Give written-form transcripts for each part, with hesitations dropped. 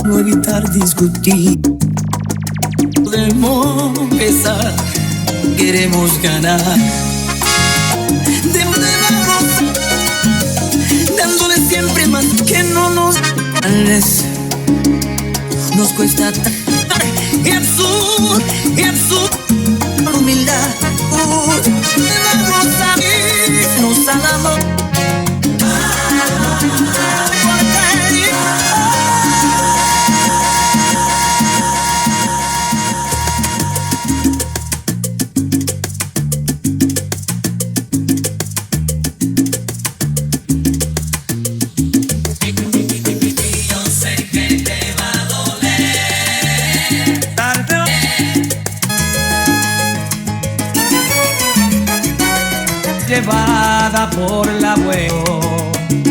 No evitar discutir. Podemos empezar, queremos ganar. Vamos dándole siempre más que no nos. Tal vez nos cuesta y absurdo, la humildad. Vamos a irnos al amor. Llevada por el abuelo,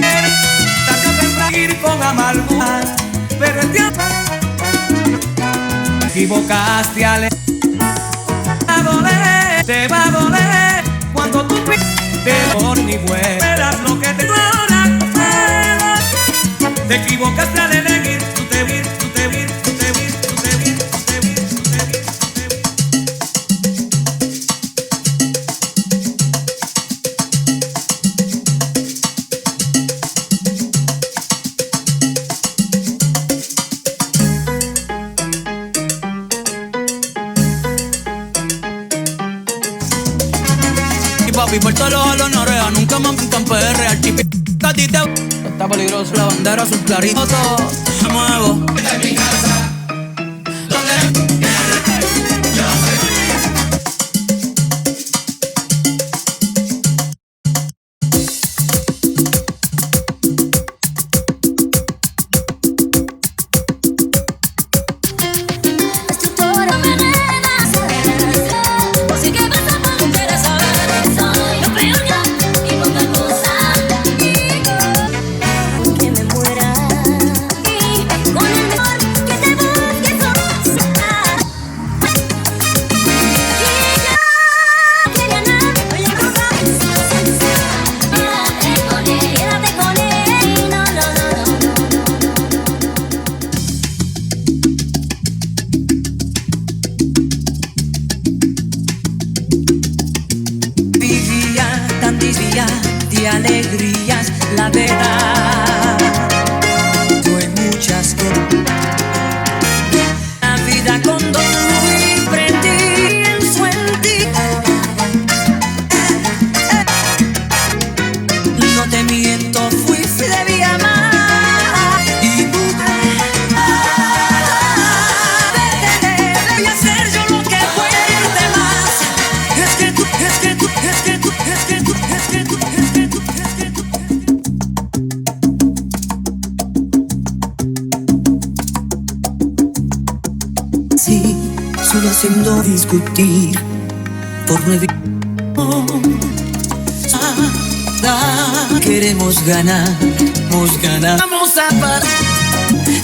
tarde de ir con amargura, pero el tiempo te equivocaste al doler, te va a doler cuando tú te por ni vuelas lo que te duele. Te equivocaste al elegir, tú te vir, tú te vir, tú te vir, tú te vir, tú te vir, tú te vir, tú te vir. Papi, por todos los honores, nunca me pintan PR. Al chipi, gatita. Está peligroso, la bandera azul clarito. Me muevo. Esta es mi casa. De alegrías, la verdad. Tuve muchas que la vida con dos muy prendí pienso en ti. No te miento, fui debía amar y voy a hacer yo lo que puede más. Es que tú, es que tú, es que tú, es que tú, es que tú. Sí, solo haciendo discutir por nueve. Queremos ganar, vamos a parar.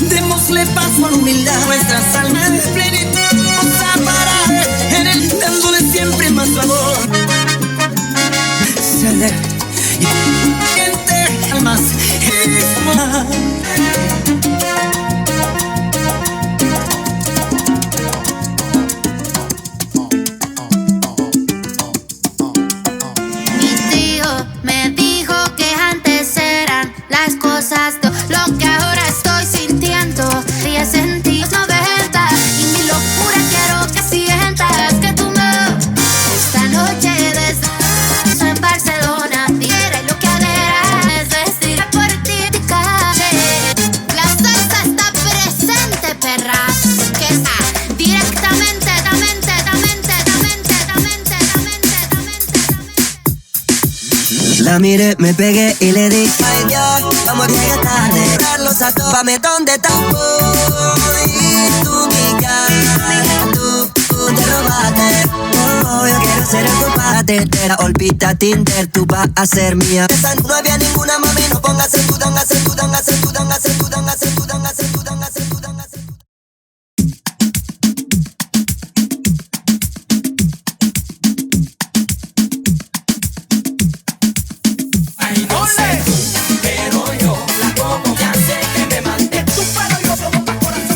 Démosle paso a la humildad, nuestras almas de plenitud. Vamos a parar en él, dándole siempre más valor. Ceder y gente almas lo que ahora estoy sintiendo. Y he sentido 90 y mi locura quiero que sientas que tú me esta noche desde en Barcelona diera lo que haré es vestir por ti de calle. La salsa está presente, perras, que está directamente, La miré, me pegué y le dije: ay Dios, vamos a llegar tarde. Darlos a todos, dame dónde estás. Y tú, mi cara, tú te robaste. Oh, yo quiero ser tu patentera. Olvida Tinder, tú vas a ser mía. No había ninguna mami, no pongas en duda, hace duda, hace duda, hace duda, hace duda, hace duda, hace duda, hace duda. Pero yo la como, ya sé que me mandé tú, pero yo somos pa' corazón.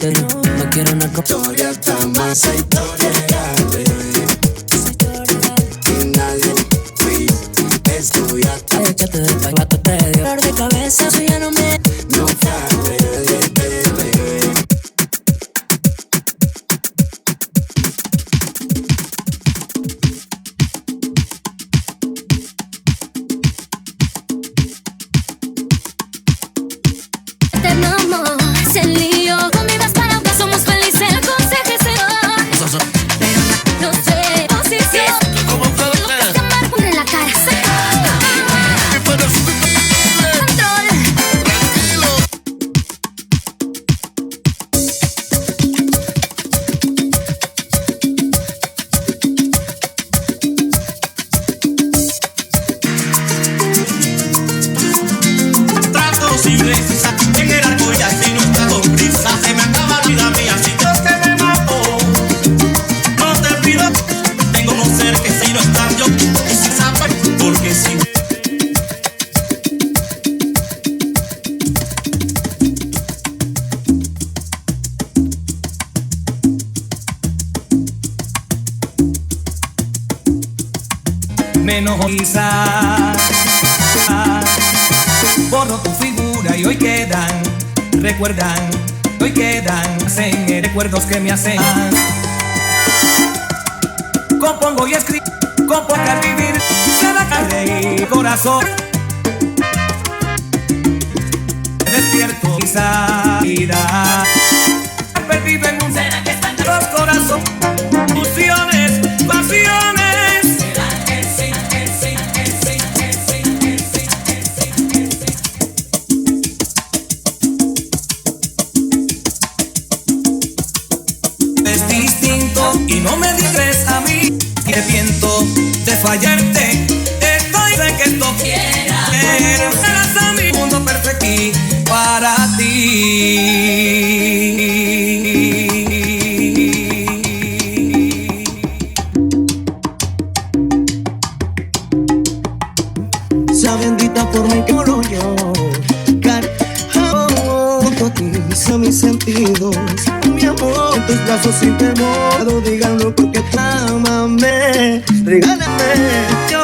te no quiero una historia tan más historia bebé. Y nadie fui estudiante. Échate del pañato, te dio dolor de cabeza, eso ya no me no cabe, bebé. Se lío con mi vas para que somos felices. Aconsejese, pero no sé posición. ¿Cómo fue? Te amargo en la cara. Control. Tranquilo. Trato posible en el arco y así no está sonrisa. Se me acaba la vida mía si Dios te me mató. No te pido, tengo no ser que si no estás yo y si sabes porque sí. Me enojo quizás, borro tu figura y hoy quedan, recuerdan, hoy quedan, hacen recuerdos que me hacen. Compongo y escribo, compongo al vivir, se va a reír corazón. Despierto quizá vida, perdido en un será que están los corazones, ilusiones, pasiones. Es distinto y no me digas a mí que arrepiento de fallarte. Estoy de que esto quiero serás a mi mundo perfecto para ti. Esa bendita forma en que hablo yo, junto a ti, son mis sentidos, mi amor, en tus brazos sin temor, díganlo porque te amame, regálame, yo